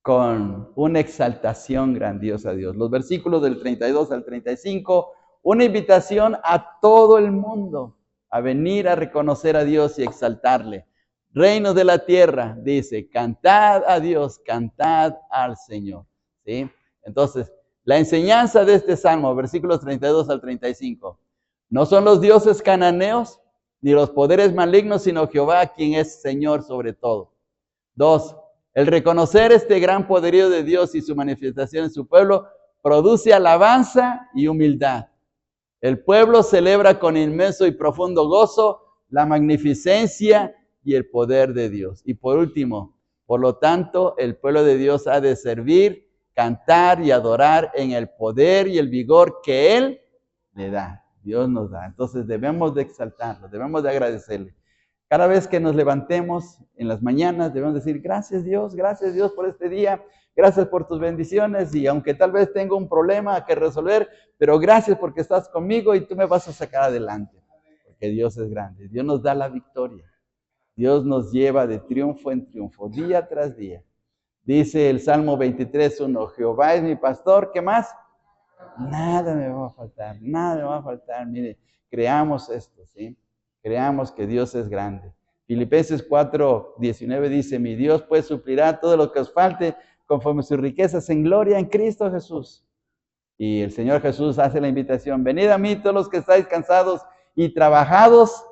[SPEAKER 1] con una exaltación grandiosa a Dios. Los versículos del 32 al 35, una invitación a todo el mundo a venir a reconocer a Dios y exaltarle. reinos de la tierra, dice, cantad a Dios, cantad al Señor. ¿Sí? Entonces, la enseñanza de este salmo, versículos 32 al 35, no son los dioses cananeos, ni los poderes malignos, sino Jehová, quien es Señor sobre todo. 2. El reconocer este gran poderío de Dios y su manifestación en su pueblo produce alabanza y humildad. El pueblo celebra con inmenso y profundo gozo la magnificencia y el poder de Dios. Y por último, por lo tanto, el pueblo de Dios ha de servir, cantar y adorar en el poder y el vigor que Él le da. Dios nos da. Entonces debemos de exaltarlo, debemos de agradecerle. Cada vez que nos levantemos en las mañanas, debemos decir, gracias Dios por este día, gracias por tus bendiciones, y aunque tal vez tenga un problema que resolver, pero gracias porque estás conmigo y tú me vas a sacar adelante, porque Dios es grande, Dios nos da la victoria, Dios nos lleva de triunfo en triunfo, día tras día. Dice el Salmo 23:1, Jehová es mi pastor, ¿qué más? Nada me va a faltar, nada me va a faltar. Mire, creamos esto, ¿sí? Creamos que Dios es grande. Filipenses 4:19 dice, mi Dios pues suplirá todo lo que os falte conforme sus riquezas en gloria en Cristo Jesús. Y el Señor Jesús hace la invitación, venid a mí todos los que estáis cansados y trabajados,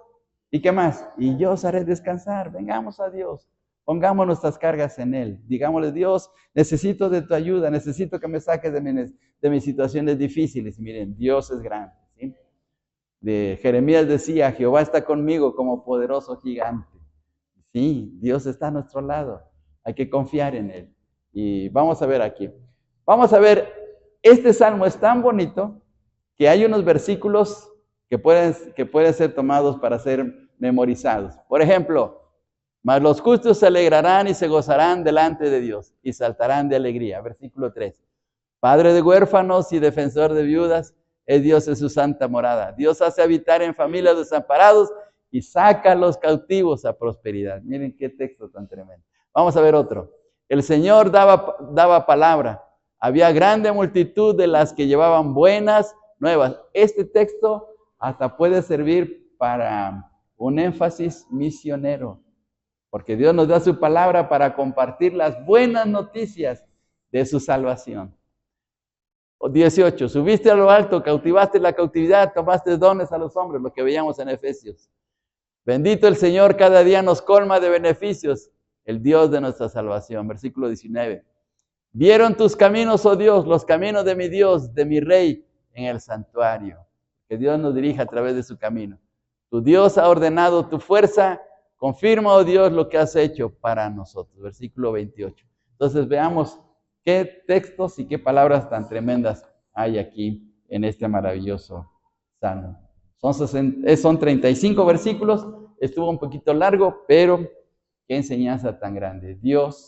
[SPEAKER 1] ¿y qué más? Y yo os haré descansar. Vengamos a Dios, pongamos nuestras cargas en Él. Digámosle, Dios, necesito de tu ayuda, necesito que me saques de mis situaciones difíciles. Miren, Dios es grande, ¿sí? De Jeremías decía, Jehová está conmigo como poderoso gigante. Sí, Dios está a nuestro lado. Hay que confiar en Él. Y vamos a ver aquí. Vamos a ver, este salmo es tan bonito que hay unos versículos que pueden ser tomados para ser memorizados. Por ejemplo, mas los justos se alegrarán y se gozarán delante de Dios y saltarán de alegría. Versículo 3. Padre de huérfanos y defensor de viudas, es Dios en su santa morada. Dios hace habitar en familias desamparados y saca a los cautivos a prosperidad. Miren qué texto tan tremendo. Vamos a ver otro. El Señor daba palabra. Había grande multitud de las que llevaban buenas nuevas. Este texto hasta puede servir para un énfasis misionero, porque Dios nos da su palabra para compartir las buenas noticias de su salvación. 18, subiste a lo alto, cautivaste la cautividad, tomaste dones a los hombres, lo que veíamos en Efesios. Bendito el Señor, cada día nos colma de beneficios, el Dios de nuestra salvación. Versículo 19. Vieron tus caminos, oh Dios, los caminos de mi Dios, de mi Rey, en el santuario. Que Dios nos dirija a través de su camino. Tu Dios ha ordenado tu fuerza, confirma, oh Dios, lo que has hecho para nosotros. Versículo 28. Entonces veamos qué textos y qué palabras tan tremendas hay aquí en este maravilloso salmo. Son 35 versículos, estuvo un poquito largo, pero qué enseñanza tan grande. Dios